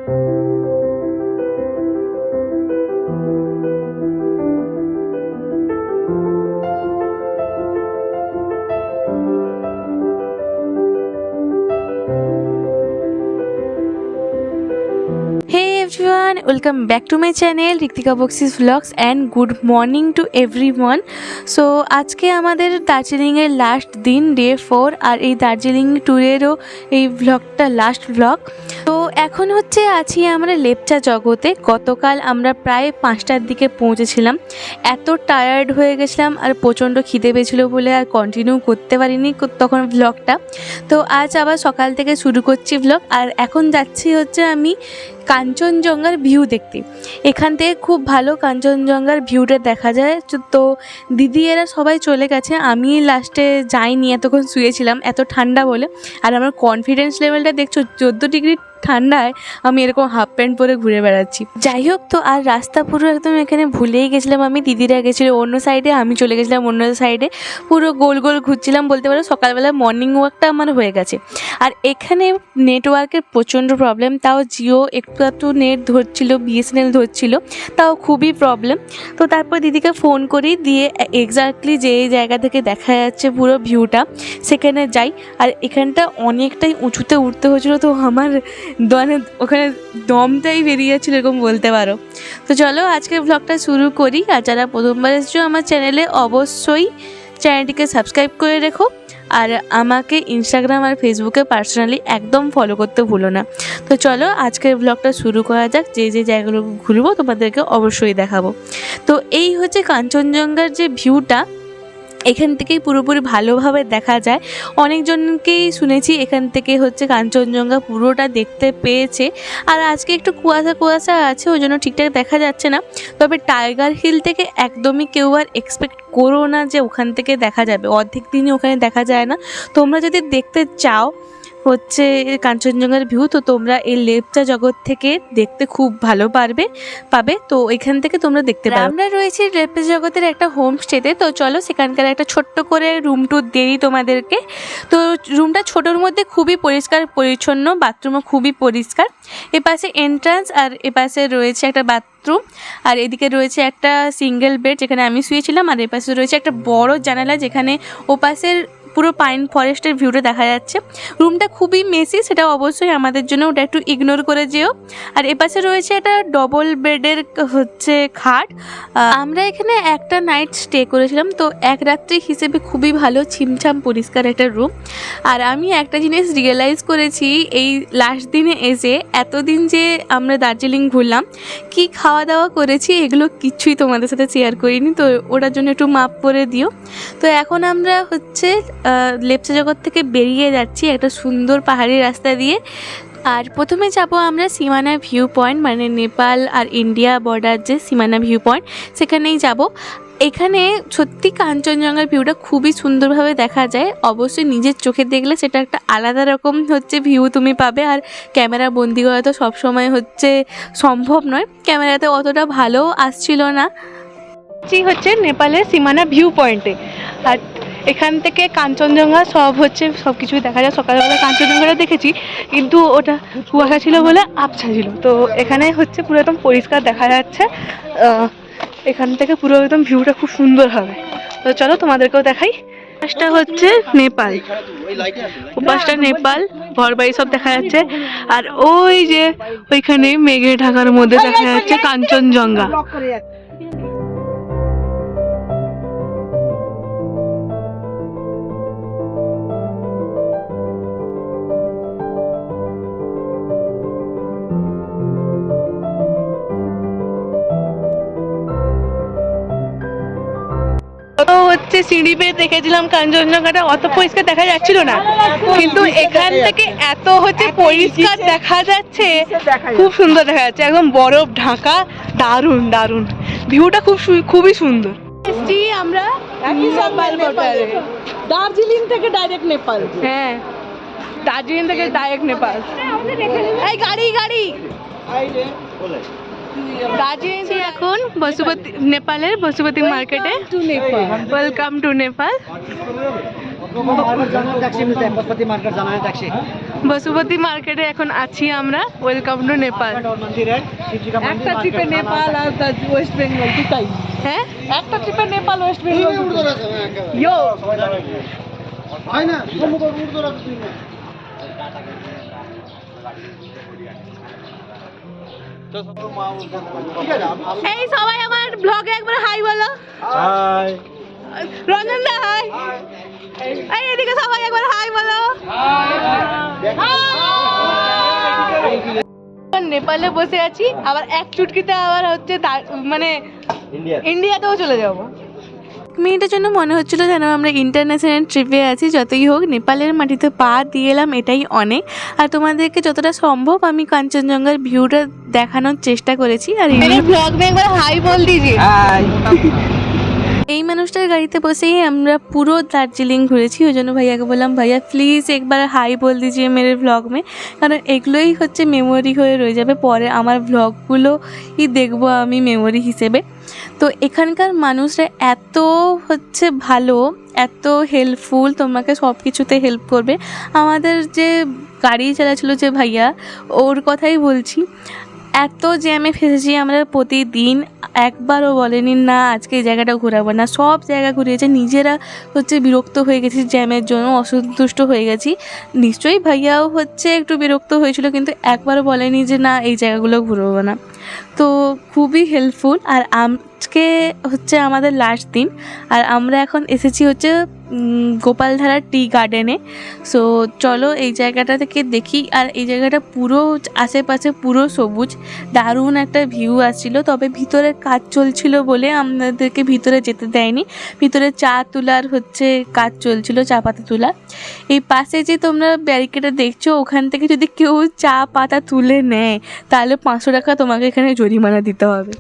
Hey everyone, welcome back to my channel Ritika Boxes Vlogs and good morning to everyone. So আজকে আমাদের দার্জিলিংয়ের last দিন day 4 আর এই দার্জিলিং ট্যুরেরও এই ভ্লগটা লাস্ট ভ্লগ। তো এখন হচ্ছে আছি আমরা লেপচা জগতে। গতকাল আমরা প্রায় 5টার দিকে পৌঁছেছিলাম। এত টায়ার্ড হয়ে গেছিলাম আর প্রচণ্ড খিদে পেয়েছিল বলে আর কন্টিনিউ করতে পারিনি তখন ভ্লগটা। তো আজ আবার সকাল থেকে শুরু করছি ভ্লগ। আর এখন যাচ্ছি হচ্ছে আমি কাঞ্চনজঙ্ঘার ভিউ দেখতে। এখান থেকে খুব ভালো কাঞ্চনজঙ্ঘার ভিউটা দেখা যায়। তো দিদি এরা সবাই চলে গেছে, আমি লাস্টে যাইনি, এতক্ষণ শুয়েছিলাম এত ঠান্ডা বলে। আর আমার কনফিডেন্স লেভেলটা দেখছো 14 ডিগ্রি ঠান্ডায় আমি এরকম হাফ প্যান্ট পরে ঘুরে বেড়াচ্ছি। যাই হোক, তো আর রাস্তা পুরো একদম এখানে ভুলেই গেছিলাম আমি। দিদিরা গেছিলো অন্য সাইডে, আমি চলে গেছিলাম অন্য সাইডে, পুরো গোল গোল ঘুরছিলাম বলতে পারো। সকালবেলা মর্নিং ওয়াকটা আমার হয়ে গেছে। আর এখানে নেটওয়ার্কের প্রচণ্ড প্রবলেম, তাও জিও একটু নেট ধরছিল, বিএসএনএল ধরছিল, তাও খুবই প্রবলেম। তো তারপর দিদিকে ফোন করি, দিয়ে এক্স্যাক্টলি যে জায়গা থেকে দেখা যাচ্ছে পুরো ভিউটা সেখানে যাই। আর এখানটা অনেকটাই উঁচুতে উঠতে হচ্ছিলো, তো আমার ওখানে দমটাই বেরিয়ে যাচ্ছিল এরকম বলতে পারো। তো চলো আজকের ব্লগটা শুরু করি। আর যারা প্রথমবার এসেছো আমার চ্যানেলে অবশ্যই চ্যানেলটিকে সাবস্ক্রাইব করে রেখো। আর আমাকে ইনস্টাগ্রাম আর ফেসবুকে পার্সোনালি একদম ফলো করতে ভুলো না। তো চলো আজকের ব্লগটা শুরু করা যাক। যে যে জায়গাগুলো ঘুরবো তোমাদেরকে অবশ্যই দেখাবো। তো এই হচ্ছে কাঞ্চনজঙ্ঘার যে ভিউটা, এখান থেকেই পুরোপুরি ভালোভাবে দেখা যায়। অনেকজনকেই শুনেছি এখান থেকে হচ্ছে কাঞ্চনজঙ্ঘা পুরোটা দেখতে পেয়েছে। আর আজকে একটু কুয়াশা আছে, ওই জন্য ঠিকঠাক দেখা যাচ্ছে না। তবে টাইগার হিল থেকে একদমই কেউ আর এক্সপেক্ট করো না যে ওখান থেকে দেখা যাবে, অর্ধেক দিনই ওখানে দেখা যায় না। তোমরা যদি দেখতে চাও হচ্ছে কাঞ্চনজঙ্ঘার ভিউ, তো তোমরা এই লেপচা জগৎ থেকে দেখতে খুব ভালো পাবে। তো এখান থেকে তোমরা দেখতে পাবে। আমরা রয়েছি লেপচা জগতের একটা হোমস্টেতে। তো চলো সেখানকার একটা ছোট্ট করে রুম ট্যুর দিই তোমাদেরকে। তো রুমটা ছোটোর মধ্যে খুবই পরিষ্কার পরিচ্ছন্ন, বাথরুমও খুবই পরিষ্কার। এপাশে এন্ট্রান্স আর এপাশে রয়েছে একটা বাথরুম, আর এদিকে রয়েছে একটা সিঙ্গেল বেড যেখানে আমি শুয়েছিলাম। আর এপাশে রয়েছে একটা বড় জানালা যেখানে ওপাশের পুরো পাইন ফরেস্টের ভিউটা দেখা যাচ্ছে। রুমটা খুবই মেসি, সেটা অবশ্যই আমাদের জন্য, ওটা একটু ইগনোর করে যেও। আর এপাশে রয়েছে একটা ডবল বেডের হচ্ছে খাট। আমরা এখানে একটা নাইট স্টে করেছিলাম, তো এক রাত্রি হিসেবে খুবই ভালো, ছিমছাম পরিষ্কার একটা রুম। আর আমি একটা জিনিস রিয়েলাইজ করেছি এই লাস্ট দিনে এসে, এতদিন যে আমরা দার্জিলিং ঘুরলাম, কি খাওয়া দাওয়া করেছি এগুলো কিছুই তোমাদের সাথে শেয়ার করিনি। তো ওটার জন্য একটু মাপ করে দিও। তো এখন আমরা হচ্ছে লেপচা জগৎ থেকে বেরিয়ে যাচ্ছি একটা সুন্দর পাহাড়ি রাস্তা দিয়ে। আর প্রথমে যাব আমরা সীমানা ভিউ পয়েন্ট, মানে নেপাল আর ইন্ডিয়া বর্ডার যে সীমানা ভিউ পয়েন্ট, সেখানেই যাব। এখানে সত্যি কাঞ্চনজঙ্ঘার ভিউটা খুবই সুন্দরভাবে দেখা যায়। অবশ্যই নিজের চোখে দেখলে সেটা একটা আলাদা রকম হচ্ছে ভিউ তুমি পাবে। আর ক্যামেরা বন্দি করা তো সবসময় হচ্ছে সম্ভব নয়, ক্যামেরাতে অতটা ভালো আসছিল না। হচ্ছে নেপালের সীমানা ভিউ পয়েন্টে, আর এখান থেকে কাঞ্চনজঙ্ঘা সব কিছুই দেখা যায়। সকালবেলা কাঞ্চনজঙ্ঘাটা দেখেছি, কিন্তু ওটা কুয়াশা ছিল বলে আবছা ছিল। তো এখানে হচ্ছে পুরো একদম পরিষ্কার দেখা যাচ্ছে। এখান থেকে পুরো একদম ভিউটা খুব সুন্দর হবে। তো চলো তোমাদেরকেও দেখাই। পাশটা হচ্ছে নেপাল, ওপাশটা নেপাল, ঘরবাড়ি সব দেখা যাচ্ছে। আর ওই যে ওইখানে মেঘে ঢাকার মধ্যে দেখা যাচ্ছে কাঞ্চনজঙ্ঘা। হচ্ছে সিঁড়ি বেয়ে দেখেছিলাম কাঞ্চনজঙ্ঘাটা, অত পরিষ্কার দেখা যাচ্ছিল না, কিন্তু এখান থেকে এত হচ্ছে পরিষ্কার দেখা যাচ্ছে, খুব সুন্দর দেখা যাচ্ছে, একদম বরফ ঢাকা, দারুণ দারুণ ভিউটা, খুবই সুন্দর। আমরা দার্জিলিং থেকে ডাইরেক্ট নেপাল। হ্যাঁ, দার্জিলিং থেকে ডাইরেক্ট নেপাল। এই গাড়ি দার্জিলিং থেকে এখন নেপালের বসুপতি মার্কেটে। Welcome to Nepal. বসুপতি মার্কেটে এখন আছি আমরা। Welcome to Nepal. একটা ট্রিপে নেপাল আর ওয়েস্ট বেঙ্গল দুটাই। হ্যাঁ, একটা ট্রিপে নেপাল ওয়েস্ট বেঙ্গল ইয়ো এই সবাই আমার ব্লগে একবার হাই বলো। হাই রঞ্জন দা হাই। এই এদিকে সবাই একবার হাই বলো। নেপালে বসে আছি, আবার এক চুটকিতে আবার হচ্ছে মানে ইন্ডিয়াতেও চলে যাবো। মিনিটের জন্য মনে হচ্ছিল যেন আমরা ইন্টারন্যাশনাল ট্রিপে আছি। যতই হোক নেপালের মাটিতে পা দিয়ে এলাম, এটাই অনেক। আর তোমাদেরকে যতটা সম্ভব আমি কাঞ্চনজঙ্ঘার ভিউটা দেখানোর চেষ্টা করেছি। আর এই ব্লগ মে একবার হাই বল দিজিয়ে। এই মানুষটার গাড়িতে বসেই আমরা পুরো দার্জিলিং ঘুরেছি। ওই জন্য ভাইয়াকে বললাম, ভাইয়া প্লিজ একবার হাই বল দিজিয়ে মেরে ব্লগ মে, কারণ এগুলোই হচ্ছে মেমোরি হয়ে রয়ে যাবে। পরে আমার ব্লগগুলোই দেখবো আমি মেমোরি হিসেবে। তো এখানকার মানুষরা এত হচ্ছে ভালো, এত হেল্পফুল, তোমাকে সব কিছুতে হেল্প করবে। আমাদের যে গাড়ি চালাচ্ছিল যে ভাইয়া, ওর কথাই বলছি, এত জ্যামে ফেসেছি আমরা প্রতিদিন। একবারও বলেনি না আজকে এই জায়গাটা ঘোরাবো না, সব জায়গা ঘুরিয়েছে। নিজেরা হচ্ছে বিরক্ত হয়ে গেছি জ্যামের জন্য, অসন্তুষ্ট হয়ে গেছি। নিশ্চয়ই ভাইয়াও হচ্ছে একটু বিরক্ত হয়েছিল, কিন্তু একবারও বলেনি যে না এই জায়গাগুলো ঘুরবো না। তো খুবই হেল্পফুল। আর আজকে হচ্ছে আমাদের লাস্ট দিন, আর আমরা এখন এসেছি হচ্ছে গোপালধারা টি গার্ডেনে। সো চলো এই জায়গাটা থেকে দেখি। আর এই জায়গাটা পুরো আশেপাশে পুরো সবুজ, দারুণ একটা ভিউ আসছিলো। তবে ভিতরে কাজ চলছিল বলে আমাদেরকে ভিতরে যেতে দেয়নি। ভিতরে চা তোলার হচ্ছে কাজ চলছিল, চা পাতা তোলা। এই পাশে যে তোমরা ব্যারিকেডে দেখছো, ওখান থেকে যদি কেউ চা পাতা তুলে নেয় তাহলে 500 টাকা তোমাকে এখানে জরিমানা দিতে হবে।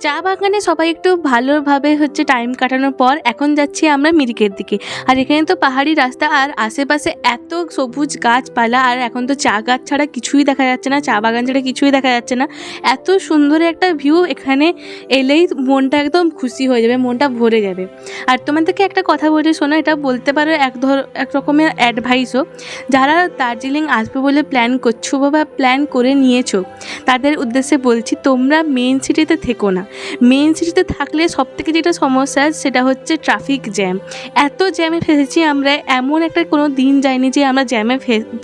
চা বাগানে সবাই একটু ভালোভাবে হচ্ছে টাইম কাটানোর পর এখন যাচ্ছি আমরা মিরিকের দিকে। আর এখানে তো পাহাড়ি রাস্তা, আর আশেপাশে এত সবুজ গাছপালা। আর এখন তো চা গাছ ছাড়া কিছুই দেখা যাচ্ছে না, চা বাগান ছাড়া কিছুই দেখা যাচ্ছে না। এত সুন্দর একটা ভিউ, এখানে এলেই মনটা একদম খুশি হয়ে যাবে, মনটা ভরে যাবে। আর তোমাদেরকে একটা কথা বলে শোনো, এটা বলতে পারো এক রকমের অ্যাডভাইসও। যারা দার্জিলিং আসবে বলে প্ল্যান করছো বা প্ল্যান করে নিয়েছো, তাদের উদ্দেশ্যে বলছি, তোমরা মেন সিটিতে থেকো না। মেন সিটিতে থাকলে সবথেকে যেটা সমস্যা সেটা হচ্ছে ট্রাফিক জ্যাম। এত জ্যামে ফেসেছি আমরা, এমন একটা কোনো দিন যায়নি যে আমরা জ্যামে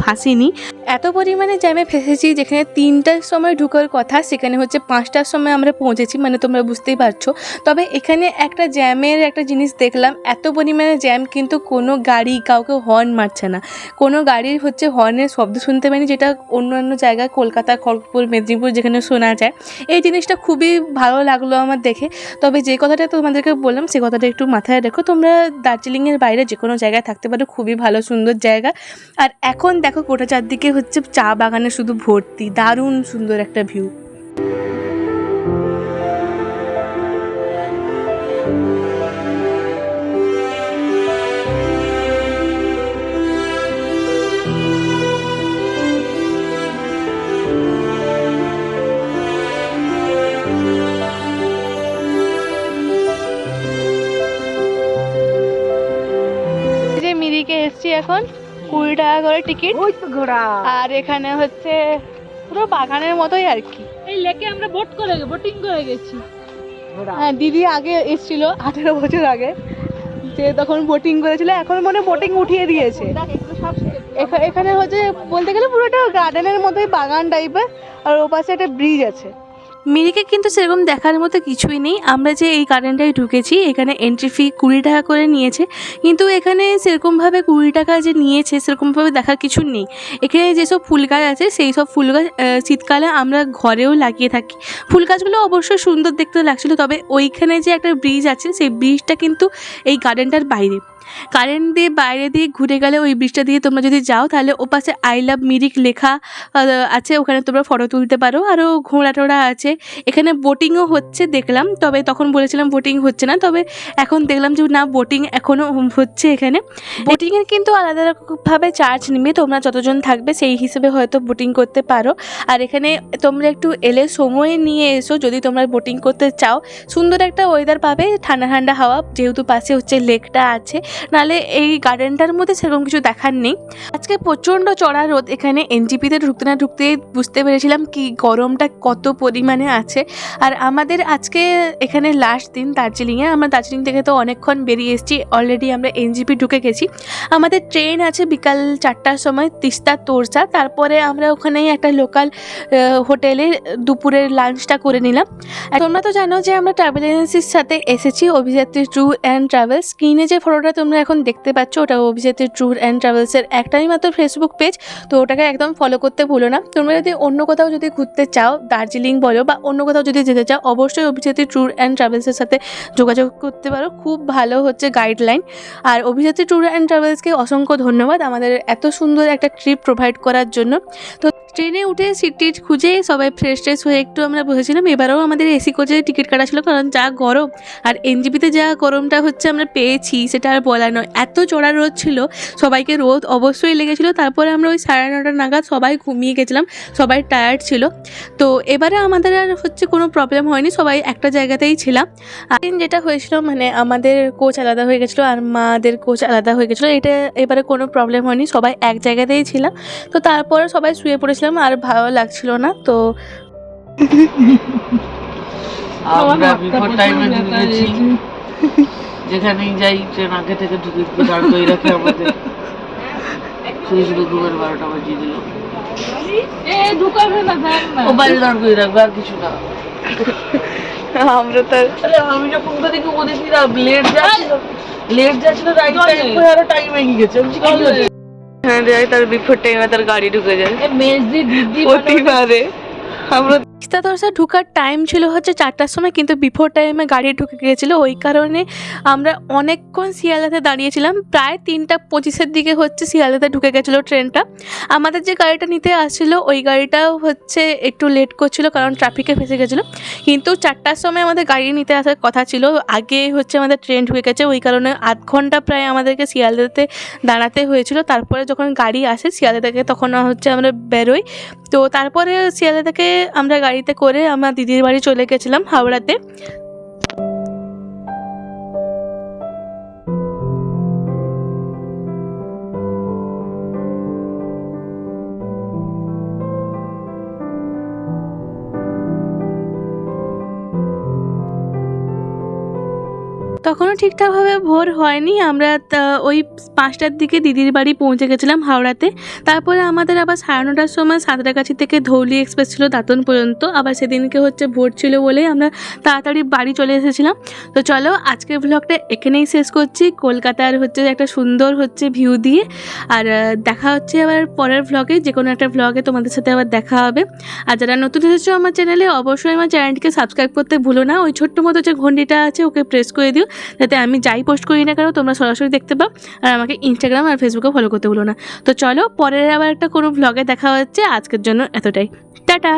ফাঁসিনি। এত পরিমাণে জ্যামে ফেসেছি, যেখানে 3টার সময় ঢুকার কথা সেখানে হচ্ছে 5টার সময় আমরা পৌঁছেছি, মানে তোমরা বুঝতেই পারছো। তবে এখানে একটা জ্যামের একটা জিনিস দেখলাম, এত পরিমাণে জ্যাম কিন্তু কোনো গাড়ি কাউকে হর্ন মারছে না, কোনো গাড়ির হচ্ছে হর্নের শব্দ শুনতে পাইনি, যেটা অন্যান্য জায়গায় কলকাতা, খড়গপুর, মেদিনীপুর যেখানে শোনা যায়। এই জিনিসটা খুবই ভালো লাগলো আমার দেখে। তবে যে কথাটা তোমাদেরকে বললাম সে কথাটা একটু মাথায় রেখো, তোমরা দার্জিলিংয়ের বাইরে যে কোনো জায়গায় থাকতে পারো, খুবই ভালো সুন্দর জায়গা। আর এখন দেখো গোটা চারদিকে হচ্ছে চা বাগানে শুধু ভর্তি, দারুণ সুন্দর একটা ভিউ। মিরিকে এসছি এখন, 20 টাকা করে টিকিট। ওই তো ঘোড়া। আর এখানে হচ্ছে পুরো বাগানের মতোই আর কি। এই লেকে আমরা বোটিং করে গেছি। হ্যাঁ, দিদি আগে এসেছিল 18 বছর আগে, যে তখন বোটিং করেছিল। এখন মনে বোটিং উঠিয়ে দিয়েছে। এখানে হচ্ছে বলতে গেলে পুরোটা গার্ডেনের মতোই, বাগান টাইপের। আর ওপাশে একটা ব্রিজ আছে। মিরিকে কিন্তু সেরকম দেখার মতো কিছুই নেই। আমরা যে এই গার্ডেনটায় ঢুকেছি, এখানে এন্ট্রি ফি 20 টাকা করে নিয়েছে, কিন্তু এখানে সেরকমভাবে 20 টাকা যে নিয়েছে সেরকমভাবে দেখার কিছু নেই। এখানে যেসব ফুল গাছ আছে সেই সব ফুল গাছ শীতকালে আমরা ঘরেও লাগিয়ে থাকি। ফুল গাছগুলো অবশ্যই সুন্দর দেখতে লাগছিলো। তবে ওইখানে যে একটা ব্রিজ আছে, সেই ব্রিজটা কিন্তু এই গার্ডেনটার বাইরে। কারেন্ট দিয়ে বাইরে দিয়ে ঘুরে গেলে ওই ব্রিজটা দিয়ে তোমরা যদি যাও তাহলে ওপাশে আই লাভ মিরিক লেখা আছে, ওখানে তোমরা ফটো তুলতে পারো। আরও ঘোড়া টোড়া আছে, এখানে বোটিংও হচ্ছে দেখলাম, তবে তখন বলেছিলাম বোটিং হচ্ছে না, তবে এখন দেখলাম যে না, বোটিং এখনও হচ্ছে এখানে। বোটিংয়ের কিন্তু আলাদাভাবে চার্জ নেবে, তোমরা যতজন থাকবে সেই হিসেবে হয়তো বোটিং করতে পারো। আর এখানে তোমরা একটু এলে সময় নিয়ে এসো যদি তোমরা বোটিং করতে চাও, সুন্দর একটা ওয়েদার পাবে, ঠান্ডা ঠান্ডা হাওয়া, যেহেতু পাশে হচ্ছে লেকটা আছে, নাহলে এই গার্ডেনটার মধ্যে সেরকম কিছু দেখার নেই। আজকে প্রচণ্ড চড়া রোদ, এখানে এনজিপিতে ঢুকতে না ঢুকতে বুঝতে পেরেছিলাম কি গরমটা কত পরিমাণে আছে। আর আমাদের আজকে এখানে লাস্ট দিন দার্জিলিংয়ে, আমরা দার্জিলিং থেকে তো অনেকক্ষণ বেরিয়ে এসেছি, অলরেডি আমরা এনজিপি ঢুকে গেছি। আমাদের ট্রেন আছে বিকাল 4টার সময় তিস্তা তোরসা, তারপরে আমরা ওখানেই একটা লোকাল হোটেলে দুপুরের লাঞ্চটা করে নিলাম। তোমরা তো জানো যে আমরা ট্রাভেল এজেন্সির সাথে এসেছি, অভিযাত্রী ট্যুর অ্যান্ড ট্রাভেলস। স্ক্রিনে যে ফটোটা তোমরা এখন দেখতে পাচ্ছ ওটা অভিযাত্রী ট্যুর অ্যান্ড ট্রাভেলসের একটাই মাত্র ফেসবুক পেজ, তো ওটাকে একদম ফলো করতে ভুলো না। তোমরা যদি অন্য কোথাও যদি ঘুরতে চাও, দার্জিলিং বলো বা অন্য কোথাও যদি যেতে চাও, অবশ্যই অভিযাত্রী ট্যুর অ্যান্ড ট্রাভেলসের সাথে যোগাযোগ করতে পারো, খুব ভালো হচ্ছে গাইডলাইন। আর অভিযাত্রী ট্যুর অ্যান্ড ট্রাভেলসকে অসংখ্য ধন্যবাদ আমাদের এত সুন্দর একটা ট্রিপ প্রোভাইড করার জন্য। তো ট্রেনে উঠে সিট টিট খুঁজে সবাই ফ্রেশ ট্রেশ হয়ে একটু আমরা বসেছিলাম। এবারেও আমাদের এসি কোচে টিকিট কাটা ছিল, কারণ যা গরম, আর এনজিপিতে যা গরমটা হচ্ছে আমরা পেয়েছি সেটা আর বলা নয়, এত চড়া রোদ ছিল, সবাইকে রোদ অবশ্যই লেগেছিলো। তারপরে আমরা ওই 9:30 নাগাদ সবাই ঘুমিয়ে গেছিলাম, সবাই টায়ার্ড ছিল। তো এবারে আমাদের আর হচ্ছে কোনো প্রবলেম হয়নি, সবাই একটা জায়গাতেই ছিলাম। আর যেটা হয়েছিল মানে আমাদের কোচ আলাদা হয়ে গেছিলো আর মাদের কোচ আলাদা হয়ে গেছিলো, এটা এবারে কোনো প্রবলেম হয়নি, সবাই এক জায়গাতেই ছিলাম। তো তারপরে সবাই শুয়ে পড়েছিলাম, আর ভালো লাগছিল না। তো আমরা বিফোর টাইমে ঢুকেছি, যেখানেই যাই ট্রেন আগে থেকে ঢুকে দাঁড় করে রাখে আমাদের, শুধু শুধু ঘুমের 12টা বাজিয়ে দিল। মোবাইল দাঁড় করে রাখবে আর কিছু না। আমরা তো আমি যখন দেখি ওদেরকে লেট যাচ্ছিল রাইট টাইম আরো টাইম এগিয়ে গেছে। আমি কি হচ্ছে হ্যাঁ যায়, তার বিফোর টাইমে তার গাড়ি ঢুকে যায় মেজদি দিদি প্রতিবারে। আমরা তিস্তা তোরসা ঢোকার টাইম ছিল হচ্ছে 4টার সময়, কিন্তু বিফোর টাইমে গাড়ি ঢুকে গিয়েছিলো, ওই কারণে আমরা অনেকক্ষণ শিয়ালদাতে দাঁড়িয়েছিলাম। প্রায় 3:25-এর দিকে হচ্ছে শিয়ালদাতে ঢুকে গেছিলো ট্রেনটা। আমাদের যে গাড়িটা নিতে আসছিলো ওই গাড়িটাও হচ্ছে একটু লেট করছিলো, কারণ ট্রাফিকে ফেসে গেছিলো। কিন্তু 4টার সময় আমাদের গাড়ি নিতে আসার কথা ছিল, আগে হচ্ছে আমাদের ট্রেন ঢুকে গেছে, ওই কারণে আধ ঘন্টা প্রায় আমাদেরকে শিয়ালদাতে দাঁড়াতে হয়েছিল। তারপরে যখন গাড়ি আসে শিয়ালদা থেকে তখন হচ্ছে আমরা বেরোই। তো তারপরে শিয়ালদা থেকে আমরা গাড়িতে করে আমার দিদির বাড়ি চলে গেছিলাম হাওড়াতে। তখনও ঠিকঠাকভাবে ভোর হয়নি, আমরা ওই 5টার দিকে দিদির বাড়ি পৌঁছে গেছিলাম হাওড়াতে। তারপরে আমাদের আবার 9:30টার সময় সাঁতরাগাছি থেকে ধৌলি এক্সপ্রেস ছিল দাঁতন পর্যন্ত, আবার সেদিনকে হচ্ছে ভোর ছিল বলে আমরা তাড়াতাড়ি বাড়ি চলে এসেছিলাম। তো চলো আজকের ব্লগটা এখানেই শেষ করছি, কলকাতার হচ্ছে একটা সুন্দর হচ্ছে ভিউ দিয়ে। আর দেখা হচ্ছে আবার পরের ব্লগে, যে কোনো একটা ব্লগে তোমাদের সাথে আবার দেখা হবে। আর যারা নতুন এসেছো আমার চ্যানেলে, অবশ্যই আমার চ্যানেলটিকে সাবস্ক্রাইব করতে ভুলো না, ওই ছোট্ট মতো যে ঘন্টিটা আছে ওকে প্রেস করে দিও, যাতে আমি যাই পোস্ট করি না কেন তোমরা সরাসরি দেখতে পাও। আর আমাকে ইনস্টাগ্রাম আর ফেসবুকে ফলো করতে ভুলো না। তো চলো পরের আবার একটা কোনো ব্লগে দেখা হচ্ছে, আজকের জন্য এতটাই, টাটা।